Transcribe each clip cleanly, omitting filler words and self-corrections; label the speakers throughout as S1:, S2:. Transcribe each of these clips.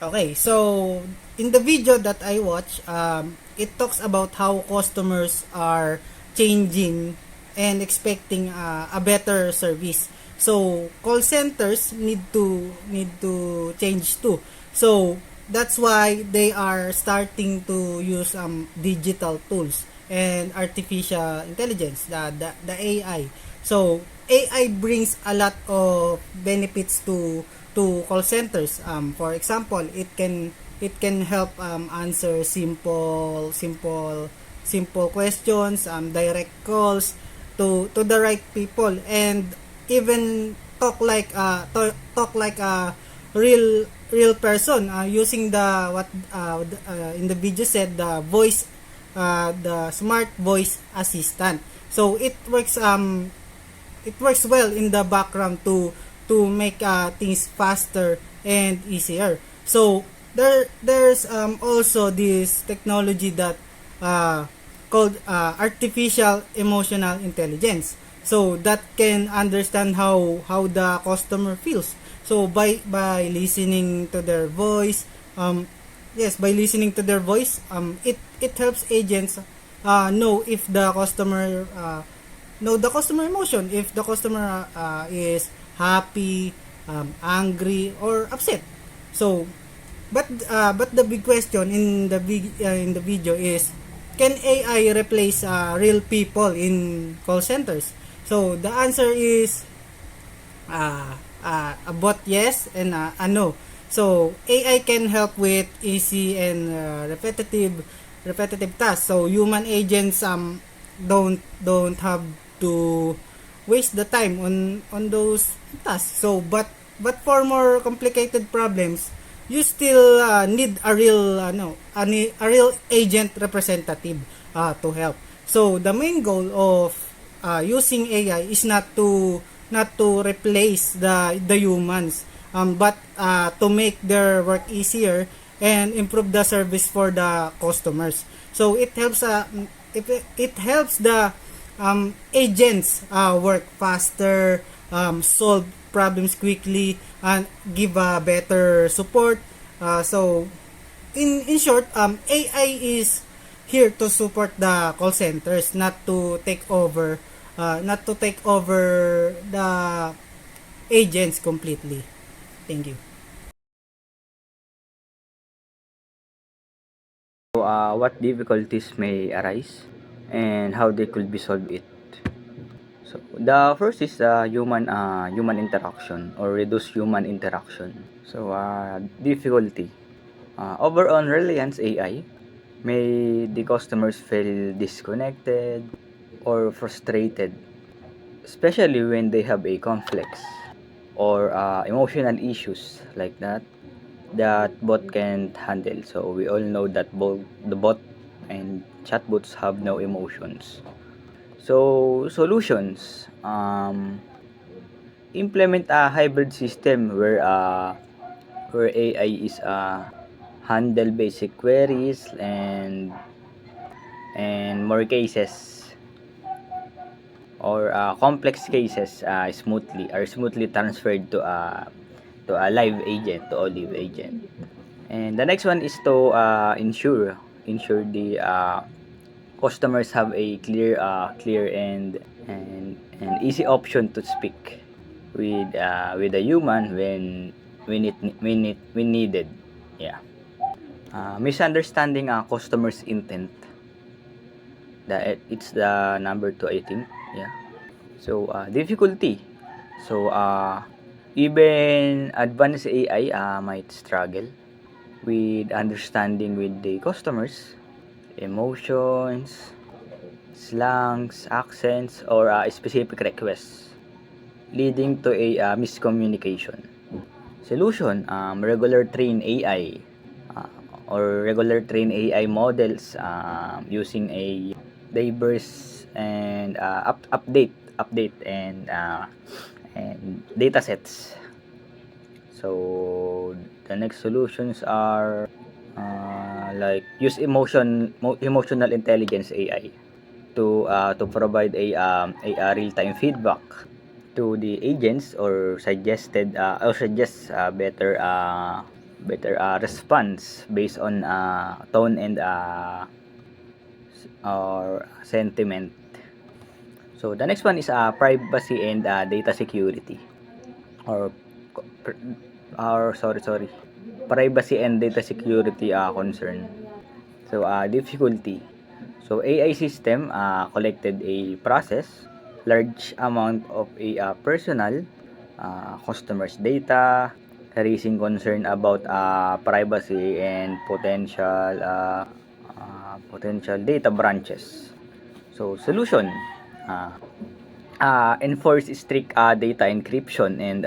S1: Okay, so in the video that I watch, it talks about how customers are changing and expecting a better service. So call centers need to change too. So that's why they are starting to use digital tools and artificial intelligence, the AI. So AI brings a lot of benefits to call centers. For example, it can help answer simple questions, direct calls to the right people, and even talk like a real person, using the what in the video said, the smart voice assistant. So it works well in the background to make things faster and easier. So there's also this technology that uh, called artificial emotional intelligence. So that can understand how the customer feels. So by listening to their voice, by listening to their voice, it helps agents know if the customer know the customer emotion, if the customer is happy, angry, or upset. So, but the big question in the video is, can AI replace real people in call centers? So the answer is about yes and a no. So AI can help with easy and repetitive tasks. So human agents don't have to waste the time on those tasks. So but for more complicated problems, you still need a real a real agent representative to help. So the main goal of using AI is not to replace the humans, but to make their work easier and improve the service for the customers. So it helps the agents work faster, solve problems quickly, and give better support. So in short, AI is here to support the call centers, not to take over the agents completely. Thank you.
S2: What difficulties may arise and how they could be solved it. So the first is human interaction or reduce human interaction. So difficulty over on Reliance AI, may the customers feel disconnected or frustrated, especially when they have a conflicts or emotional issues like that bot can't handle. So we all know that both the bot and chatbots have no emotions. So solutions, implement a hybrid system where AI is handle basic queries and more cases or complex cases smoothly transferred to a live agent, to a live agent. And the next one is to ensure the customers have a clear and easy option to speak with a human when needed. Yeah. Misunderstanding customers intent. It's the number two, I think. Yeah. So difficulty. So even advanced AI might struggle with understanding with the customers emotions, slangs, accents, or specific requests, leading to a miscommunication. Solution, uh, regular train AI models using a diverse and update and data sets. So the next solutions are like use emotional intelligence AI to provide a real-time feedback to the agents or suggest better better response based on tone and or sentiment. So the next one is privacy and data security, or sorry, privacy and data security concern. So difficulty. So AI system collected a process large amount of a personal customers data, raising concern about privacy and potential data branches. So solution, uh, enforce strict data encryption and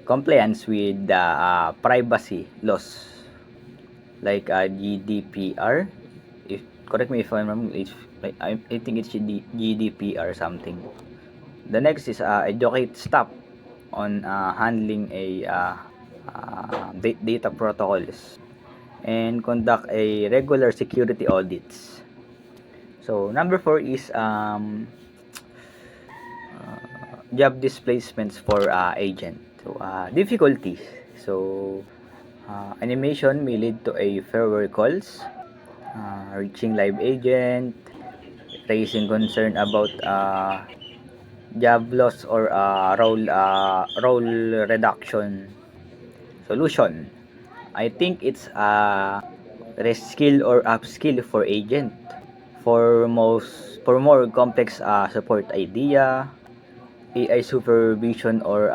S2: compliance with the privacy laws like GDPR. If correct me if I'm wrong, I think it's GDPR something. The next is educate staff on handling a data protocols and conduct a regular security audits. So number 4 is job displacements for agent. So difficulties. So animation may lead to a fewer calls, reaching live agent, raising concern about job loss or role reduction. Solution, I think it's reskill or upskill for agent for more complex support idea, AI supervision or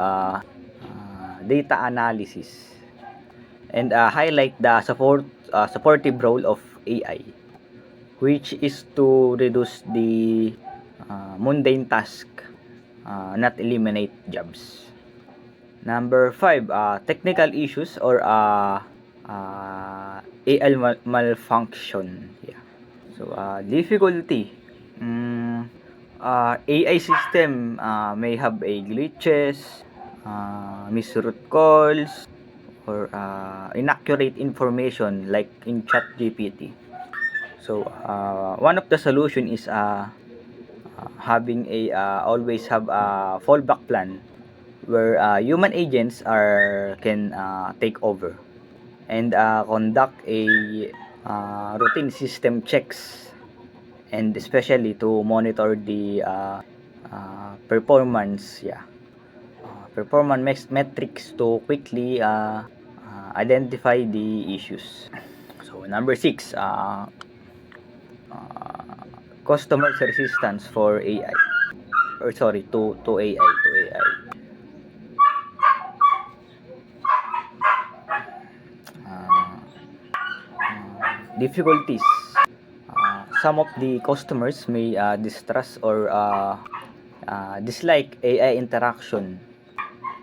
S2: data analysis, and highlight the supportive role of AI, which is to reduce the mundane task, not eliminate jobs. Number 5, technical issues or AI malfunction. Yeah. So, difficulty. AI system may have a glitches, misroute calls, or inaccurate information like in ChatGPT. So, one of the solution is having a always have a fallback plan where human agents can take over and conduct a routine system checks, and especially to monitor the performance, performance metrics to quickly identify the issues. So number 6, customer resistance for AI, or sorry, to AI. uh, Difficulties. Some of the customers may distrust or dislike AI interaction,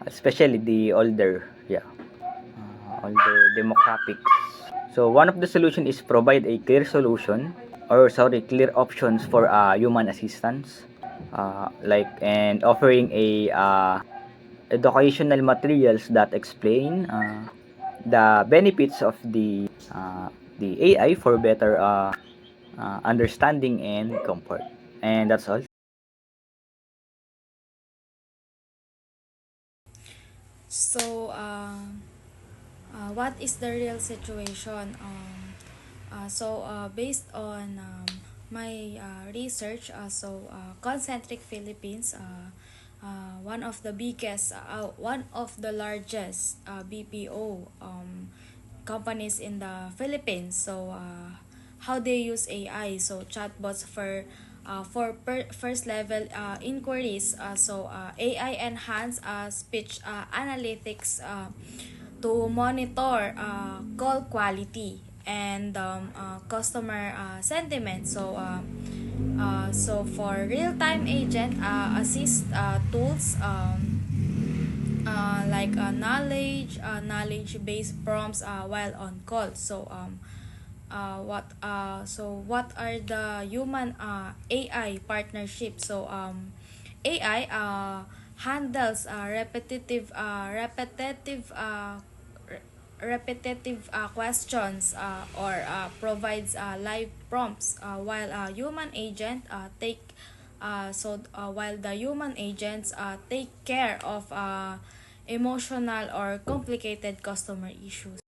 S2: especially the older demographics. So one of the solution is provide a clear options for human assistance, like and offering a educational materials that explain the benefits of the AI for better understanding and comfort. And that's all.
S3: So, what is the real situation? Based on my research, Concentric Philippines, one of the largest BPO companies in the Philippines. How they use AI? So, chatbots for first level inquiries. AI enhanced speech analytics to monitor call quality and customer sentiment. For real-time agent assist tools, like knowledge-based prompts while on call. What are the human AI partnerships? AI handles repetitive questions or provides live prompts, while the human agents take care of emotional or complicated customer issues.